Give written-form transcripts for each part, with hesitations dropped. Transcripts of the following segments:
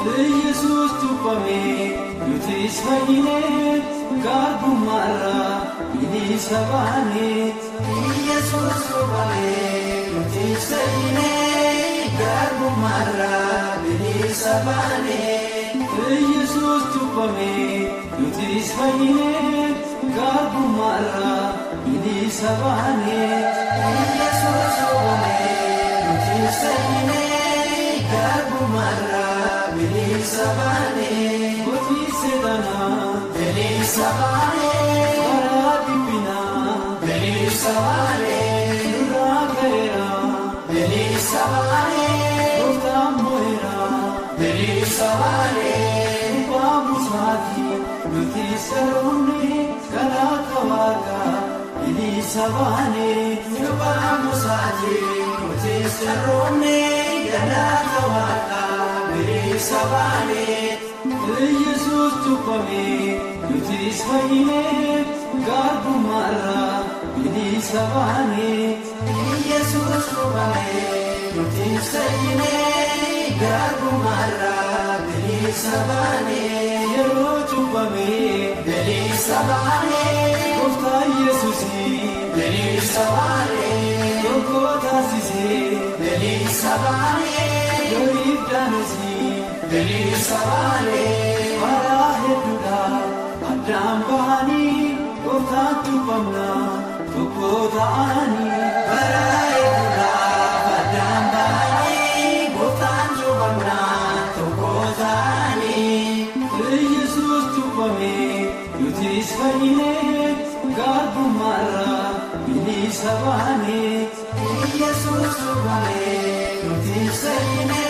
Jesus tupame yutis vayine garbu mara inisa bane Jesus tupame yutis vayine garbu mara inisa bane Jesus tupame yutis vayine garbu mara inisa bane Jesus tupame yutis vayine garbu mara Sabane, Boti Sedana, Beli Sabane, Baradi Pina, Beli Sabane, Nuragera, Beli Sabane, Bota Moira, Beli Sabane, Bamusati, Nuti Saruni, Kalakawaka, Beli Sabane, Bamusati, Nuti Saruni, Kalakawaka. Sabane, Jesus tupame, yutis vayine, garbu mara, bini sabane. Jesus tupame, yutis vayine, garbu mara, bini sabane. Yero tupame, bini sabane. Kofta Yesusi, bini sabane. Kofta Sisi, bini sabane. Yorif Danusi. Beli sabane, maraheduda, adam bahani, koftan tupamna, tukotaani. Maraheduda, adam bahani, koftan tupamna, tukotaani. Jesus tupame, yutis vayine, garbu mara, bini sabane. Jesus tupame, yutis vayine.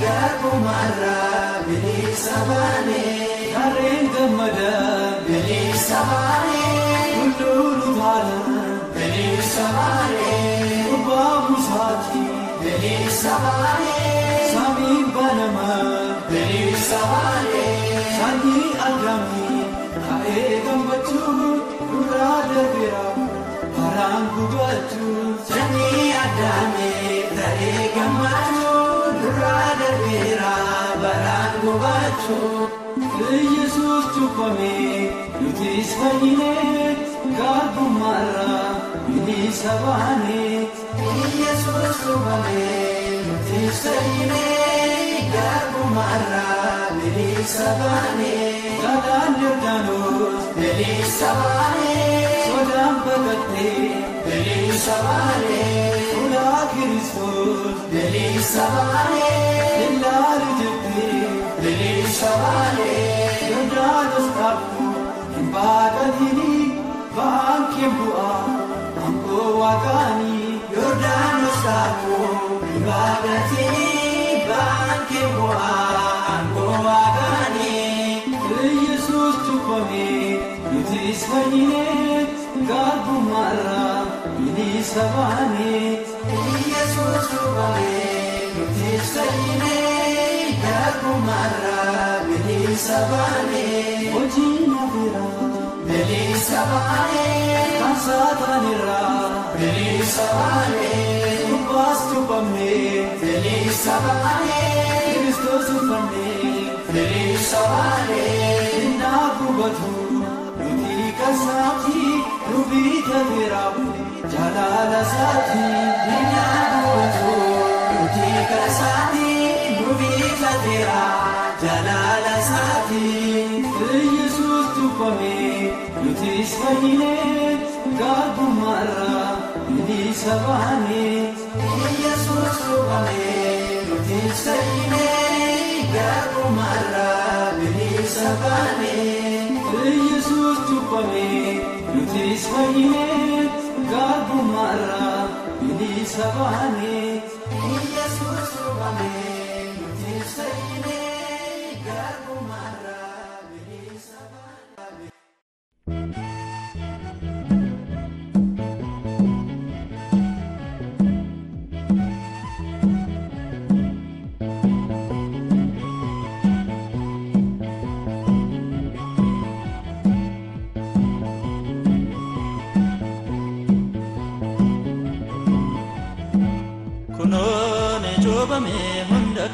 Garbu mara, beli sabane, karen gamada, beli sabane, kullu dhala, beli sabane, ubba musati, beli sabane, sami banama, beli sabane, sani agami, kae gambatu, urada bira, parang kubatu, sani agami, kae gambatu. Rada bira barangu bacu, Jesus tupame, yutis vayine, garbu mara, bini sabane. Jesus tupame, yutis vayine, garbu mara, bini sabane. Gadan Yordanus, bini sabane. Sodam bagate, bini sabane. Ula Kristus, bini sabane. Illa rijti, bini sabane. Yordanus kapu, imbadadini, bangke bua, angko wakani. Yordanus kapu, imbadadini, bangke bua, angko wakani. Jesus tupame, yutis vayine, garbu mara, bini sabane. Jesus tupame, yutis vayine, garbu mara, bini sabane. Ojina bira, bini sabane. Kansatanira, bini sabane. Ubas tupame, bini sabane. Christos tupame, bini sabane. Inna kubatu, yuti kasati, rubita birabu. Jalala sati, inna kubatu, yuti kasati, rubita birabu. Jalala sati, Jesus tupame, yutis vayine, garbu mara, bini sabane. Jesus tupame, yutis vayine, garbu mara, bini sabane. Jesus tupame, yutis vayine, garbu mara, bini sabane. Jesus tupame, yutis vayine. Garbu mara, bini sabane.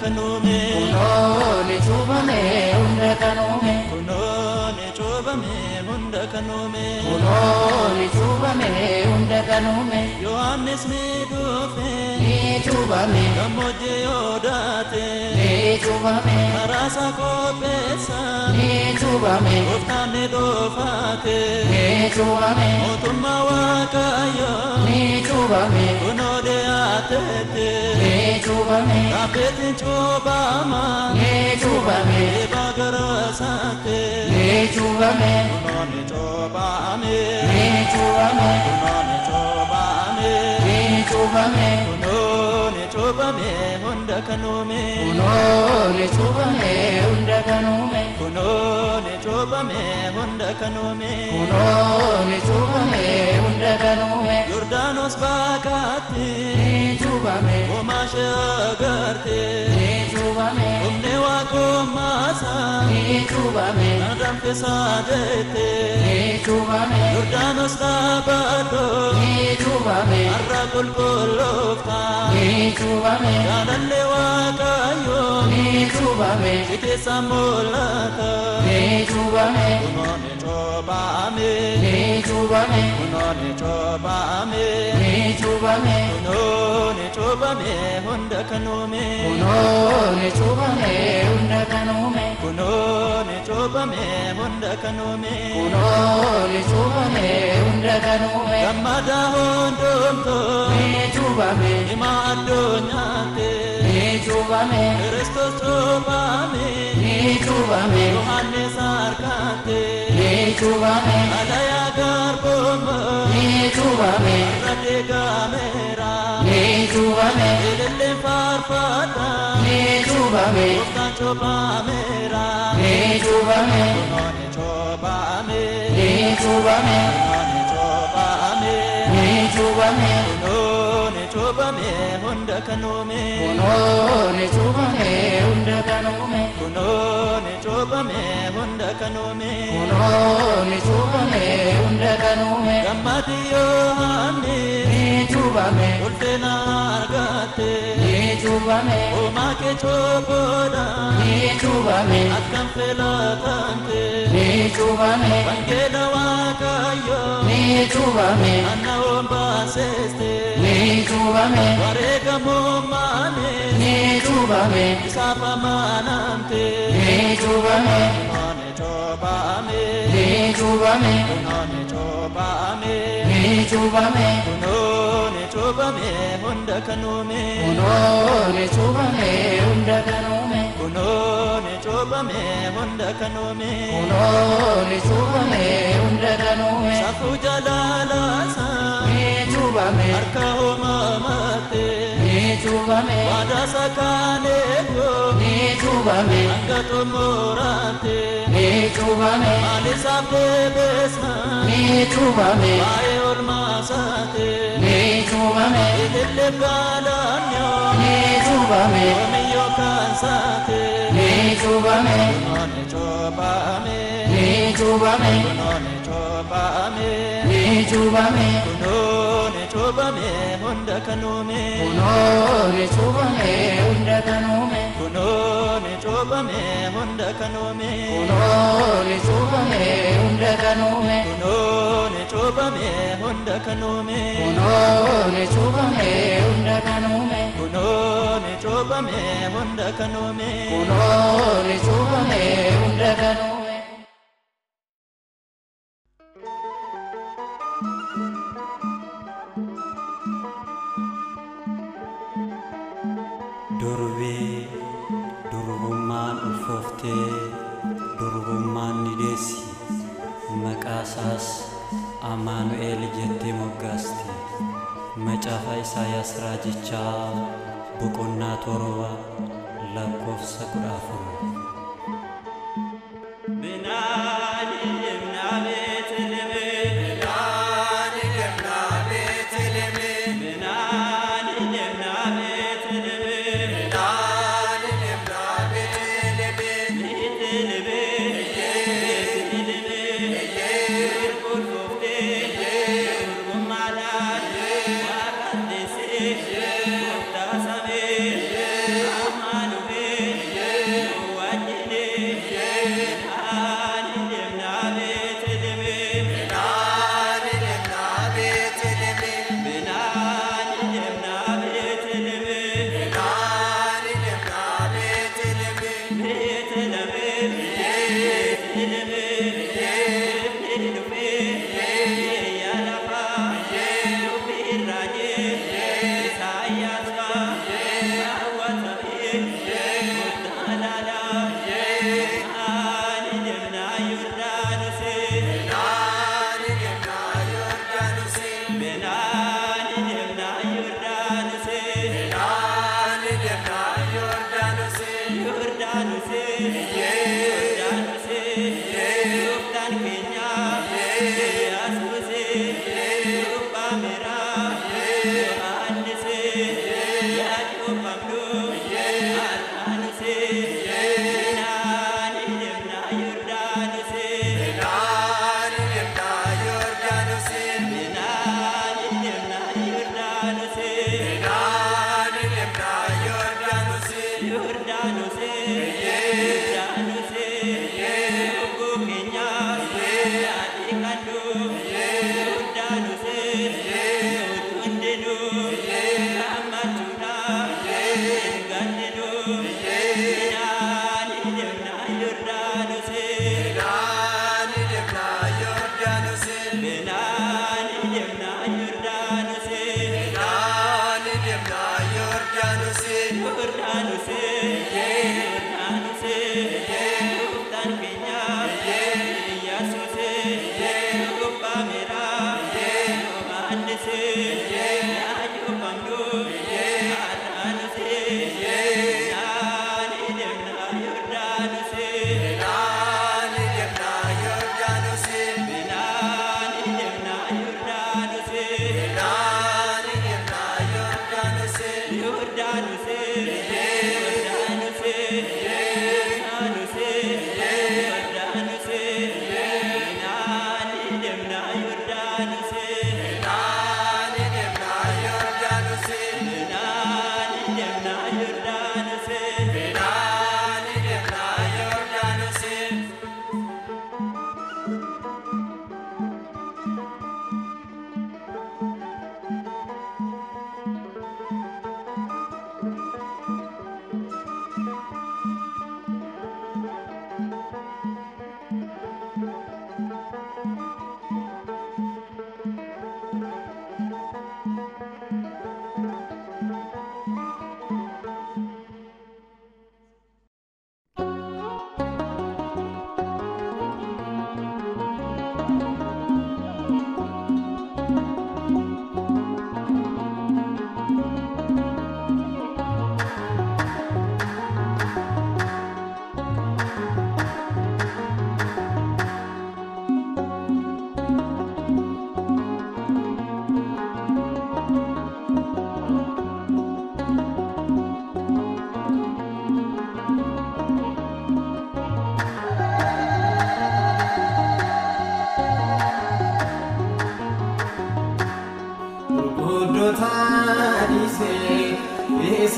kanome kunoni chubame hunda kanome kunoni chubame hunda kanome kunoni chubame hunda kanome Yohannes medofe ni chubame gamoje yodate ni chubame arasa kopesa ni chubame oftane dofate ni chubame otuma wakayo ni chubame kunode atete ni chubame apete chobama ni chubame bagarasate ni chubame kunoni chobame ni chubame kunoni chobame ni chubame kunoni chobame hunda kanome kunoni chubame hunda kanome kunoni chobame hunda kanome kunoni chubame hunda kanome Yordanos bakate ni chubame omashe agarte ni chubame umne wakomasa ni chubame nadam pesadete ni chubame Yordanos labado ni chubame arra kulkulofta ni chubame Jalalle wakayo ni chubame Sike samolata ni chubame Kunoni chobame ni chubame Kunoni chobame ni chubame Kunoni chobame hunda kanome kunoni chubame hunda kanome Kunoni chobame hunda kanome kunoni chubame hunda kanome Gamada hondomto ni chubame Ima adonyate ni chubame Kristos chobame ni chubame Yohannes arkate ni chubame Alaya garbomo ni chubame Rade gamera ni chubame Elele farfata ni chubame Oftan chobamera ni chubame Kunoni chobame ni chubame Kunoni chobame ni chubame Kunoni chobame hunda kanome kunoni chubame hunda kanome Kunoni chobame hunda kanome kunoni chubame hunda kanome Gammadi Yohannes ni chubame Ulfena argate ni chubame Omake choboda ni chubame Akkam felatante ni chubame Vangela wakayo ni chubame Anna ombaseste ni chubame Warega momane ni chubame Isapa manante ni chubame Kunoni chobame ni chubame Kunoni chobame ni chubame Kunoni chobame hunda kanome kunoni chubame hunda kanome Kunoni chobame hunda kanome kunoni chubame hunda kanome Safu jalalasa ni chubame Arka homamate ni chubame Wada sakaneko ni chubame Angato morate ni chubame Alisapte besa ni chubame Vae ormasate ni chubame Ilille galanyo ni chubame Omiyo kansate ni chubame Kunoni chobame ni chubame Kunoni chobame ni chubame Kunoni chobame hunda kanome kunoni chubame hunda kanome Kunoni chobame hunda kanome kunoni chubame hunda kanome Kunoni chobame hunda kanome kunoni chubame hunda kanome Kunoni chobame hunda kanome kunoni chubame hunda kanome Durbi durbuman ulfofte durbuman nidesi maqasas Amanuel jette moggaste Macaafa Isaayyaas raajicha boqonnaa torba lakkoofsa 14 Amanuel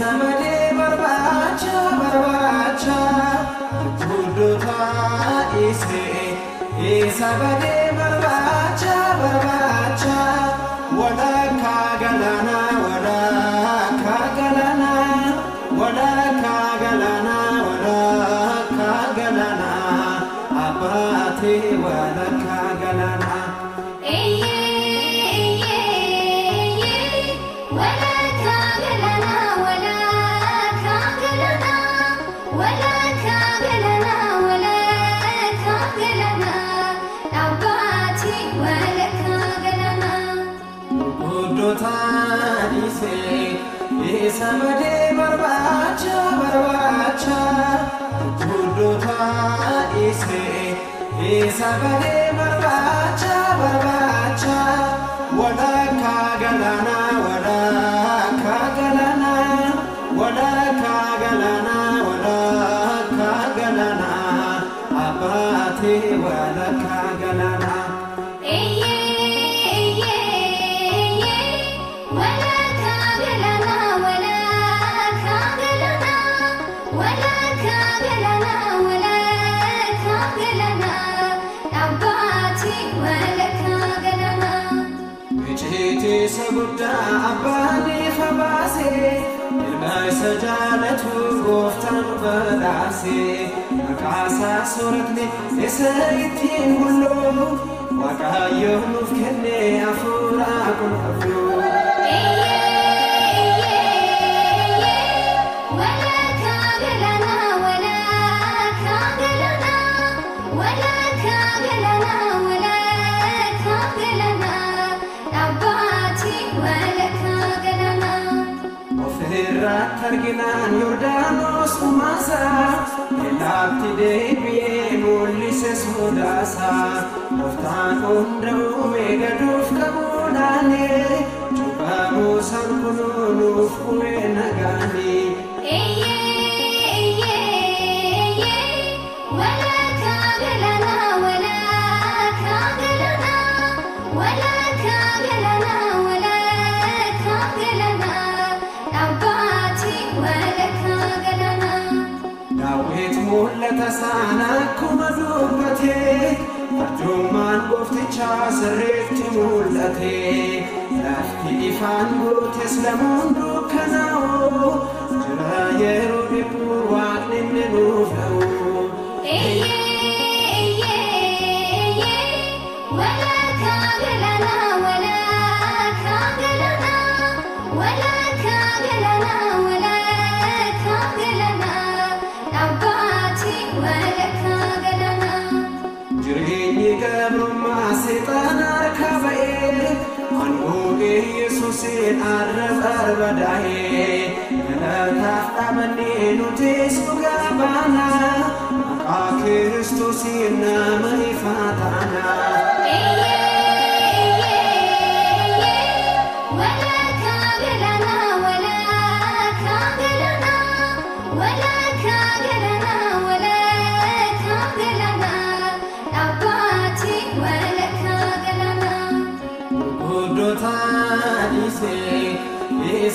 Samade barbacha Buddha ise Sabade barbacha Wada kagalana Abate wada kagalana Samade barbacha Buddha ise Sabade barbacha Wada kagalana Abate wada kagalana Sabda abani khabase ilma سجالته قفتان بداسي مقاسا صورتني إسايتين كله وقايون فكني أفورا كن أفلو ترجنان يوردانوس وماسا إلابتي ديبي موليسس مداسا مفتان أمدو ميغدوف كبولاني جبامو سنكنونو فوي نغاني تسانكم دوبتي فرجمان بفتشا سرت مولتي لافتي إفان تسلمون دوكناو جرا يرو بقوات ننوفو ولا كاغلنا ولا كاغلنا ولا كاغلنا ولا كاغلنا جريني قبل ما سيطان أركبئي أنوغي يسوسين أرب أربدائي لا تفقى مني نتيس قابانا مقا كريستوسين نامي فاتانا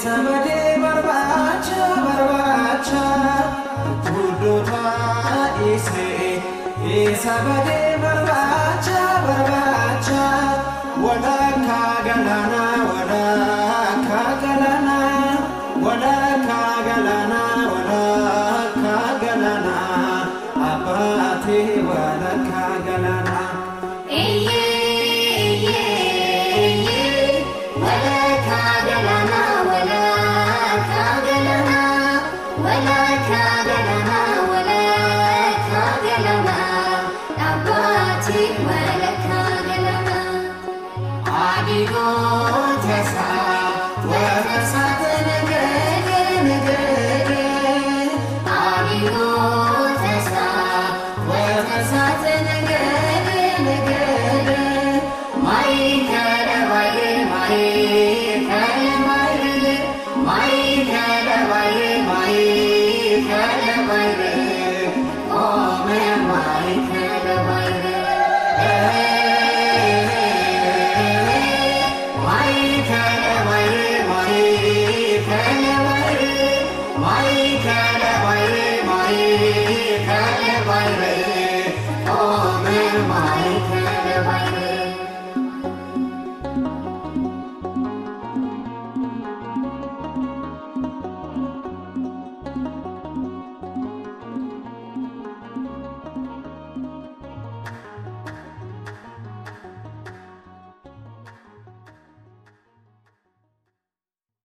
Sabade barbacha barbacha Tudota ise Sabade barbacha barbacha Wala kagalana wala kagalana Wala kagalana wala kagalana Abate wala kagalana Oh, man, my